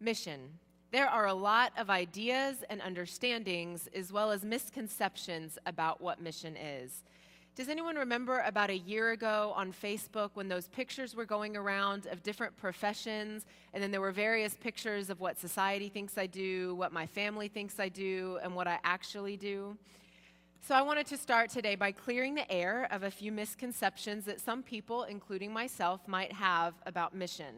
Mission. There are a lot of ideas and understandings as well as misconceptions about what mission is. Does anyone remember about a year ago on Facebook when those pictures were going around of different professions, and then there were various pictures of what society thinks I do, what my family thinks I do, and what I actually do? So I wanted to start today by clearing the air of a few misconceptions that some people, including myself, might have about mission.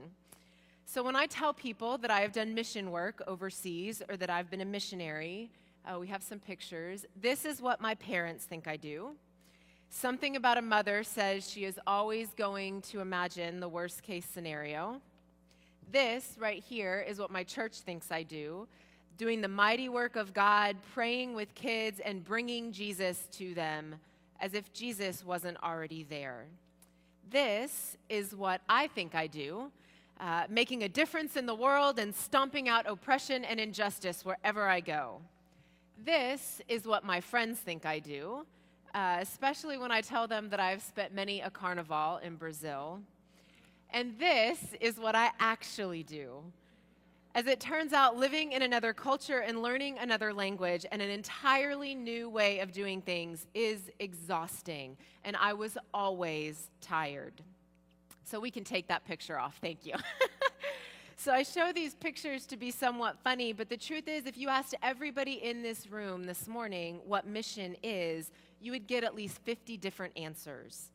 So when I tell people that I have done mission work overseas or that I've been a missionary, we have some pictures. This is what my parents think I do. Something about a mother says she is always going to imagine the worst case scenario. This right here is what my church thinks I do, doing the mighty work of God, praying with kids and bringing Jesus to them as if Jesus wasn't already there. This is what I think I do. Making a difference in the world and stomping out oppression and injustice wherever I go. This is what my friends think I do, especially when I tell them that I've spent many a carnival in Brazil. And this is what I actually do. As it turns out, living in another culture and learning another language and an entirely new way of doing things is exhausting, and I was always tired. So we can take that picture off, thank you. So I show these pictures to be somewhat funny, but the truth is, if you asked everybody in this room this morning what mission is, you would get at least 50 different answers.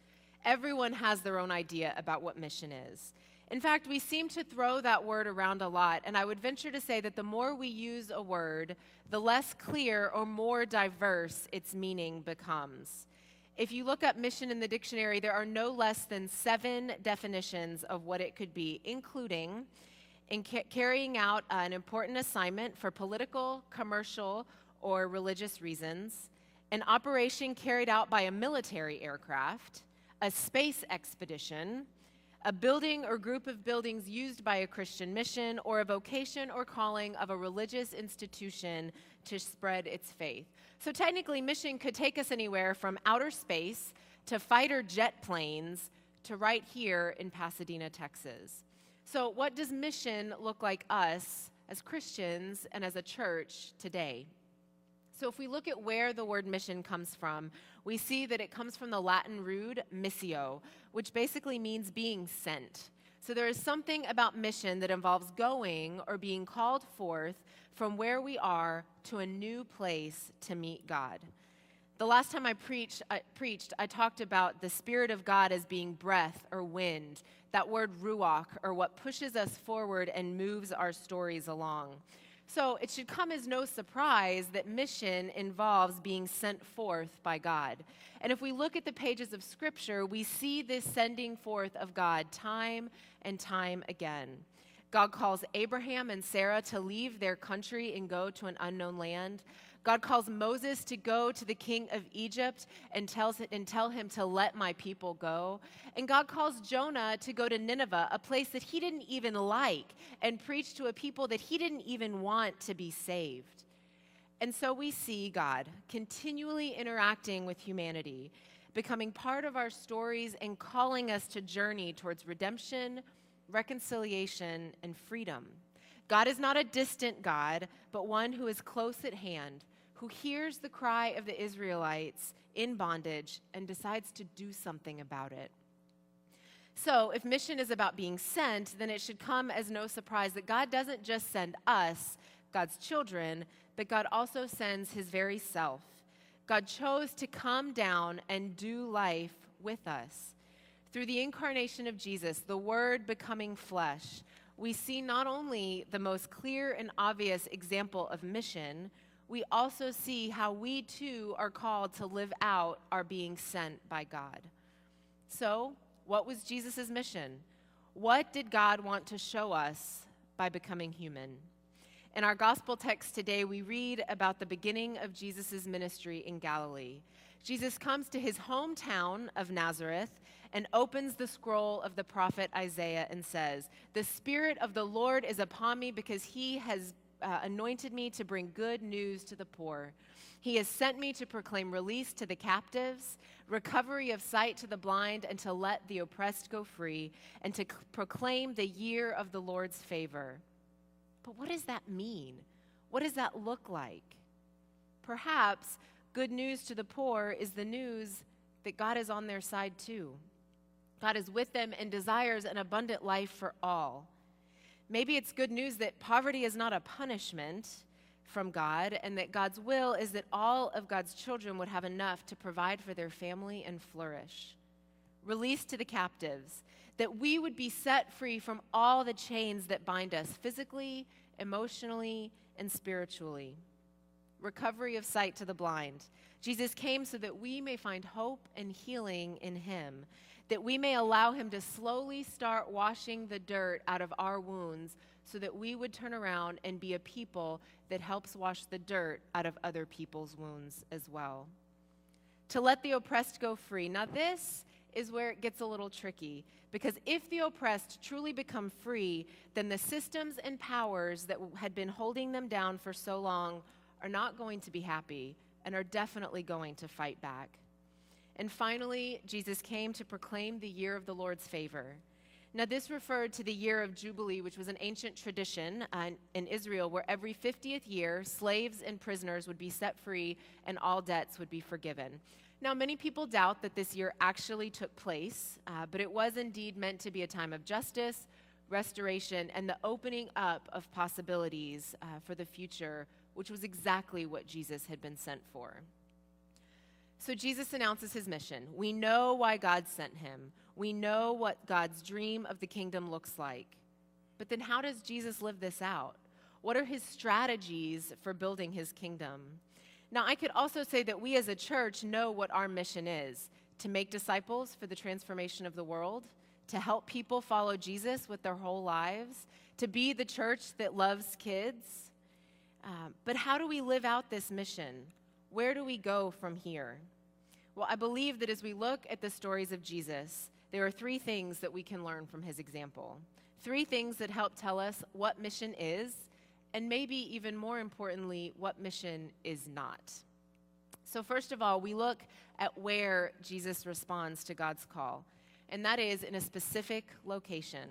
Everyone has their own idea about what mission is. In fact, we seem to throw that word around a lot, and I would venture to say that the more we use a word, the less clear or more diverse its meaning becomes. If you look up mission in the dictionary, there are no less than 7 definitions of what it could be, including in carrying out an important assignment for political, commercial, or religious reasons, an operation carried out by a military aircraft, a space expedition, a building or group of buildings used by a Christian mission, or a vocation or calling of a religious institution to spread its faith. So technically, mission could take us anywhere from outer space to fighter jet planes to right here in Pasadena, Texas. So what does mission look like us as Christians and as a church today? So if we look at where the word mission comes from, we see that it comes from the Latin root missio, which basically means being sent. So there is something about mission that involves going or being called forth from where we are to a new place to meet God. The last time I preached, I talked about the Spirit of God as being breath or wind, that word ruach, or what pushes us forward and moves our stories along. So it should come as no surprise that mission involves being sent forth by God. And if we look at the pages of Scripture, we see this sending forth of God time and time again. God calls Abraham and Sarah to leave their country and go to an unknown land. God calls Moses to go to the king of Egypt and tell him to let my people go. And God calls Jonah to go to Nineveh, a place that he didn't even like, and preach to a people that he didn't even want to be saved. And so we see God continually interacting with humanity, becoming part of our stories and calling us to journey towards redemption, reconciliation, and freedom. God is not a distant God, but one who is close at hand, who hears the cry of the Israelites in bondage and decides to do something about it. So if mission is about being sent, then it should come as no surprise that God doesn't just send us, God's children, but God also sends his very self. God chose to come down and do life with us. Through the incarnation of Jesus, the Word becoming flesh, we see not only the most clear and obvious example of mission, we also see how we too are called to live out our being sent by God. So, what was Jesus' mission? What did God want to show us by becoming human? In our gospel text today, we read about the beginning of Jesus' ministry in Galilee. Jesus comes to his hometown of Nazareth and opens the scroll of the prophet Isaiah and says, "The Spirit of the Lord is upon me because he has anointed me to bring good news to the poor. He has sent me to proclaim release to the captives, recovery of sight to the blind, and to let the oppressed go free, and to proclaim the year of the Lord's favor." But what does that mean? What does that look like? Perhaps good news to the poor is the news that God is on their side too. God is with them and desires an abundant life for all. Maybe it's good news that poverty is not a punishment from God, and that God's will is that all of God's children would have enough to provide for their family and flourish. Release to the captives, that we would be set free from all the chains that bind us physically, emotionally, and spiritually. Recovery of sight to the blind. Jesus came so that we may find hope and healing in him, that we may allow him to slowly start washing the dirt out of our wounds so that we would turn around and be a people that helps wash the dirt out of other people's wounds as well. To let the oppressed go free. Now this is where it gets a little tricky, because if the oppressed truly become free, then the systems and powers that had been holding them down for so long are not going to be happy and are definitely going to fight back. And finally, Jesus came to proclaim the year of the Lord's favor. Now, this referred to the year of Jubilee, which was an ancient tradition in Israel where every 50th year, slaves and prisoners would be set free and all debts would be forgiven. Now, many people doubt that this year actually took place, but it was indeed meant to be a time of justice, restoration, and the opening up of possibilities for the future, which was exactly what Jesus had been sent for. So Jesus announces his mission. We know why God sent him. We know what God's dream of the kingdom looks like. But then how does Jesus live this out? What are his strategies for building his kingdom? Now, I could also say that we as a church know what our mission is: to make disciples for the transformation of the world, to help people follow Jesus with their whole lives, to be the church that loves kids. But how do we live out this mission? Where do we go from here? Well, I believe that as we look at the stories of Jesus, there are three things that we can learn from his example. Three things that help tell us what mission is, and maybe even more importantly, what mission is not. So first of all, we look at where Jesus responds to God's call, and that is in a specific location.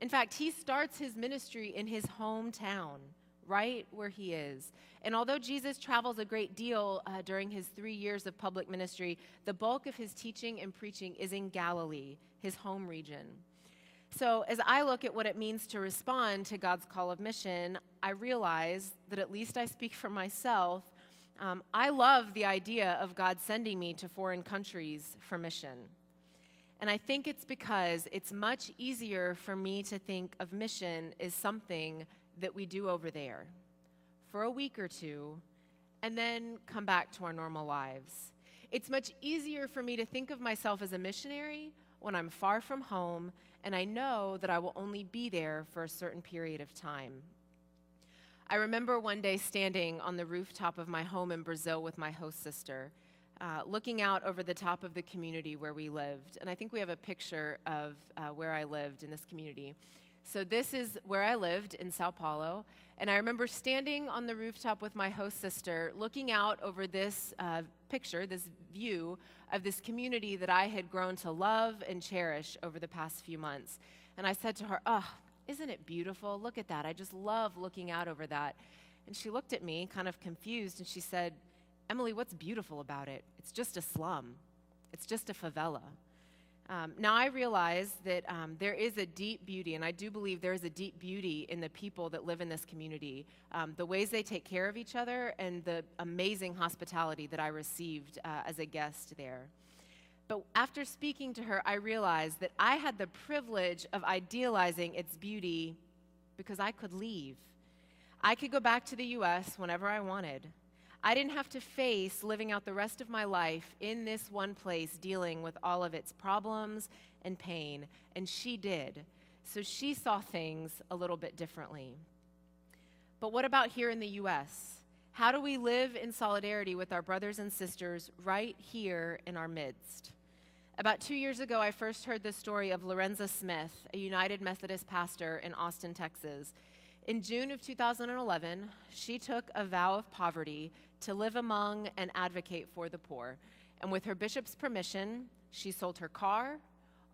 In fact, he starts his ministry in his hometown, right where he is. And although Jesus travels a great deal during his 3 years of public ministry, the bulk of his teaching and preaching is in Galilee, his home region. So as I look at what it means to respond to God's call of mission, I realize that, at least I speak for myself, I love the idea of God sending me to foreign countries for mission. And I think it's because it's much easier for me to think of mission as something that we do over there for a week or two and then come back to our normal lives. It's much easier for me to think of myself as a missionary when I'm far from home and I know that I will only be there for a certain period of time. I remember one day standing on the rooftop of my home in Brazil with my host sister, looking out over the top of the community where we lived. And I think we have a picture of where I lived in this community. So this is where I lived in Sao Paulo, and I remember standing on the rooftop with my host sister, looking out over this picture, this view of this community that I had grown to love and cherish over the past few months. And I said to her, "Oh, isn't it beautiful? Look at that. I just love looking out over that." And she looked at me kind of confused, and she said, "Emily, what's beautiful about it? It's just a slum. It's just a favela." Now, I realize that there is a deep beauty, and I do believe there is a deep beauty in the people that live in this community, the ways they take care of each other, and the amazing hospitality that I received as a guest there. But after speaking to her, I realized that I had the privilege of idealizing its beauty because I could leave. I could go back to the U.S. whenever I wanted. I didn't have to face living out the rest of my life in this one place, dealing with all of its problems and pain, and she did. So she saw things a little bit differently. But what about here in the U.S.? How do we live in solidarity with our brothers and sisters right here in our midst? About 2 years ago, I first heard the story of Lorenza Smith, a United Methodist pastor in Austin, Texas. In June of 2011, she took a vow of poverty to live among and advocate for the poor. And with her bishop's permission, she sold her car,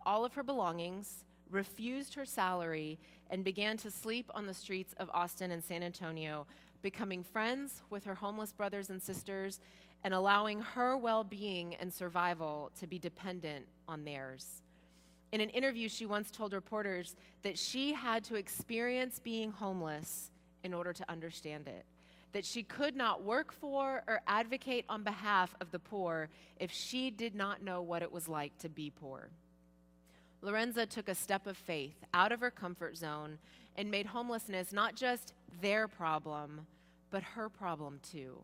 all of her belongings, refused her salary, and began to sleep on the streets of Austin and San Antonio, becoming friends with her homeless brothers and sisters and allowing her well-being and survival to be dependent on theirs. In an interview, she once told reporters that she had to experience being homeless in order to understand it, that she could not work for or advocate on behalf of the poor if she did not know what it was like to be poor. Lorenza took a step of faith out of her comfort zone and made homelessness not just their problem, but her problem too.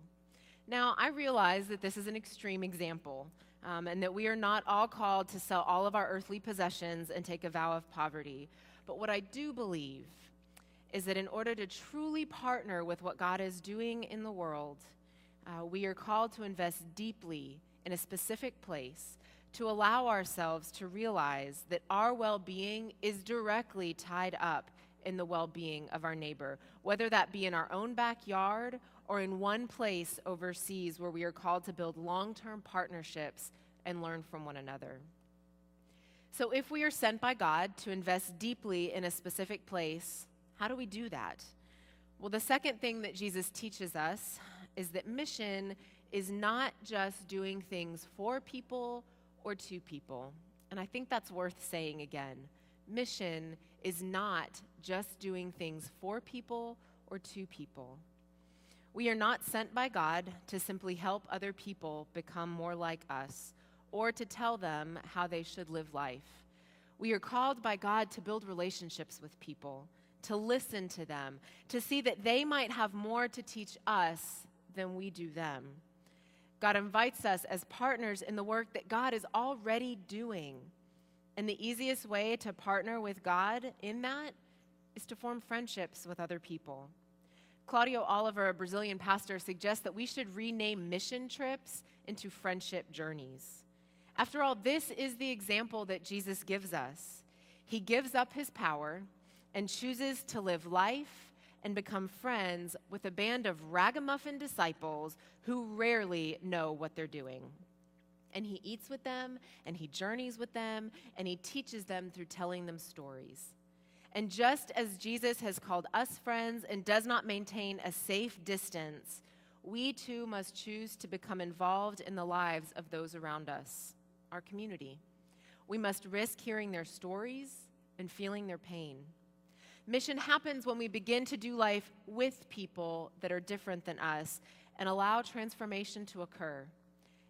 Now, I realize that this is an extreme example, and that we are not all called to sell all of our earthly possessions and take a vow of poverty. But what I do believe is that in order to truly partner with what God is doing in the world, we are called to invest deeply in a specific place, to allow ourselves to realize that our well-being is directly tied up in the well-being of our neighbor, whether that be in our own backyard or in one place overseas where we are called to build long-term partnerships and learn from one another. So if we are sent by God to invest deeply in a specific place, how do we do that? Well, the second thing that Jesus teaches us is that mission is not just doing things for people or to people. And I think that's worth saying again. Mission is not just doing things for people or to people. We are not sent by God to simply help other people become more like us or to tell them how they should live life. We are called by God to build relationships with people, to listen to them, to see that they might have more to teach us than we do them. God invites us as partners in the work that God is already doing. And the easiest way to partner with God in that is to form friendships with other people. Claudio Oliver, a Brazilian pastor, suggests that we should rename mission trips into friendship journeys. After all, this is the example that Jesus gives us. He gives up his power and chooses to live life and become friends with a band of ragamuffin disciples who rarely know what they're doing. And he eats with them, and he journeys with them, and he teaches them through telling them stories. And just as Jesus has called us friends and does not maintain a safe distance, we too must choose to become involved in the lives of those around us, our community. We must risk hearing their stories and feeling their pain. Mission happens when we begin to do life with people that are different than us and allow transformation to occur,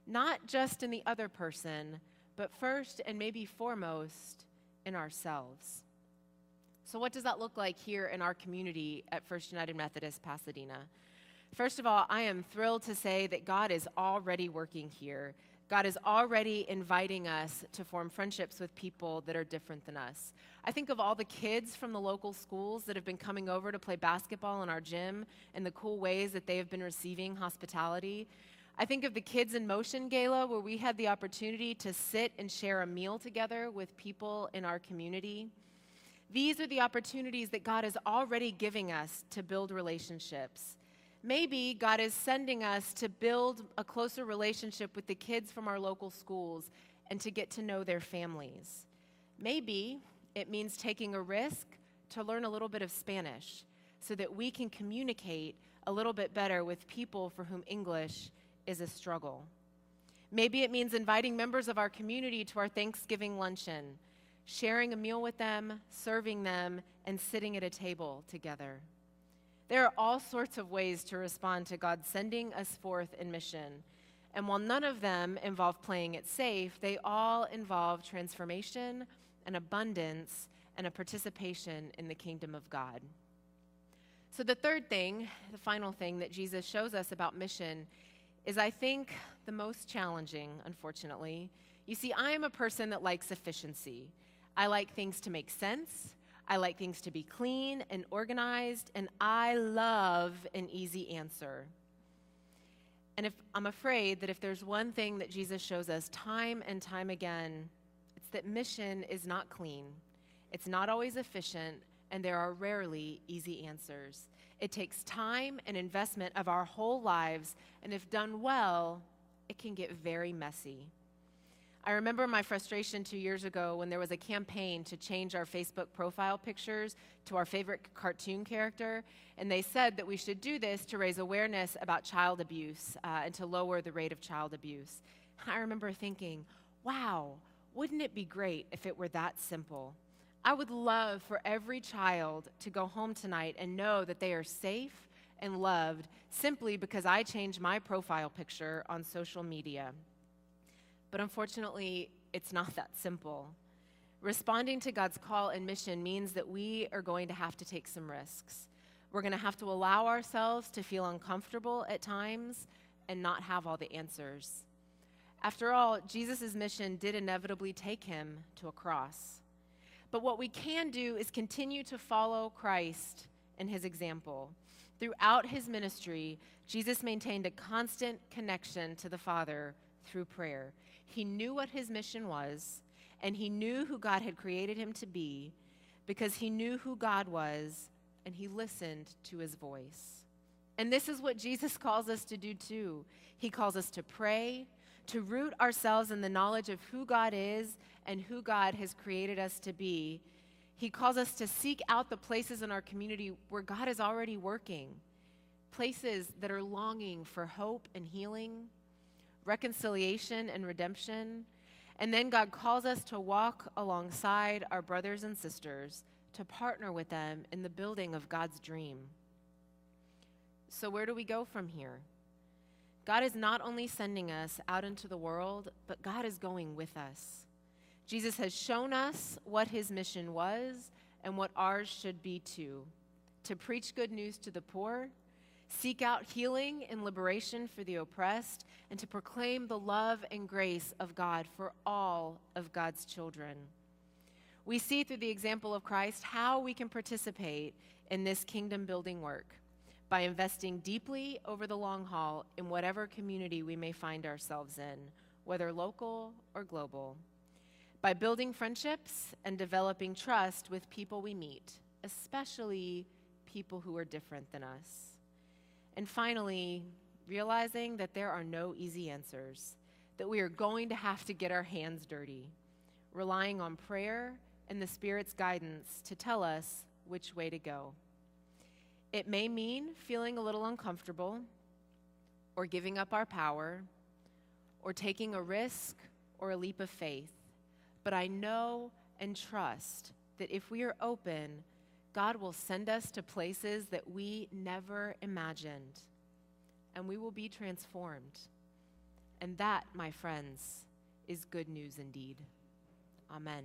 not just in the other person, but first and maybe foremost in ourselves. So what does that look like here in our community at First United Methodist Pasadena? First of all, I am thrilled to say that God is already working here. God is already inviting us to form friendships with people that are different than us. I think of all the kids from the local schools that have been coming over to play basketball in our gym and the cool ways that they have been receiving hospitality. I think of the Kids in Motion Gala, where we had the opportunity to sit and share a meal together with people in our community. These are the opportunities that God is already giving us to build relationships. Maybe God is sending us to build a closer relationship with the kids from our local schools and to get to know their families. Maybe it means taking a risk to learn a little bit of Spanish so that we can communicate a little bit better with people for whom English is a struggle. Maybe it means inviting members of our community to our Thanksgiving luncheon, sharing a meal with them, serving them, and sitting at a table together. There are all sorts of ways to respond to God sending us forth in mission. And while none of them involve playing it safe, they all involve transformation and abundance and a participation in the kingdom of God. So the third thing, the final thing that Jesus shows us about mission is, I think, the most challenging, unfortunately. You see, I am a person that likes efficiency. I like things to make sense. I like things to be clean and organized, and I love an easy answer. And I'm afraid that if there's one thing that Jesus shows us time and time again, it's that mission is not clean. It's not always efficient, and there are rarely easy answers. It takes time and investment of our whole lives, and if done well, it can get very messy. I remember my frustration 2 years ago when there was a campaign to change our Facebook profile pictures to our favorite cartoon character, and they said that we should do this to raise awareness about child abuse and to lower the rate of child abuse. I remember thinking, wow, wouldn't it be great if it were that simple? I would love for every child to go home tonight and know that they are safe and loved simply because I changed my profile picture on social media. But unfortunately, it's not that simple. Responding to God's call and mission means that we are going to have to take some risks. We're going to have to allow ourselves to feel uncomfortable at times and not have all the answers. After all, Jesus' mission did inevitably take him to a cross. But what we can do is continue to follow Christ and his example. Throughout his ministry, Jesus maintained a constant connection to the Father through prayer. He knew what his mission was, and he knew who God had created him to be because he knew who God was, and he listened to his voice. And this is what Jesus calls us to do too. He calls us to pray, to root ourselves in the knowledge of who God is and who God has created us to be. He calls us to seek out the places in our community where God is already working, places that are longing for hope and healing, reconciliation and redemption. And then God calls us to walk alongside our brothers and sisters, to partner with them in the building of God's dream. So where do we go from here? God is not only sending us out into the world, but God is going with us. Jesus has shown us what his mission was and what ours should be too: to preach good news to the poor, seek out healing and liberation for the oppressed, and to proclaim the love and grace of God for all of God's children. We see through the example of Christ how we can participate in this kingdom-building work by investing deeply over the long haul in whatever community we may find ourselves in, whether local or global, by building friendships and developing trust with people we meet, especially people who are different than us. And finally, realizing that there are no easy answers, that we are going to have to get our hands dirty, relying on prayer and the Spirit's guidance to tell us which way to go. It may mean feeling a little uncomfortable, or giving up our power, or taking a risk or a leap of faith. But I know and trust that if we are open, God will send us to places that we never imagined, and we will be transformed. And that, my friends, is good news indeed. Amen.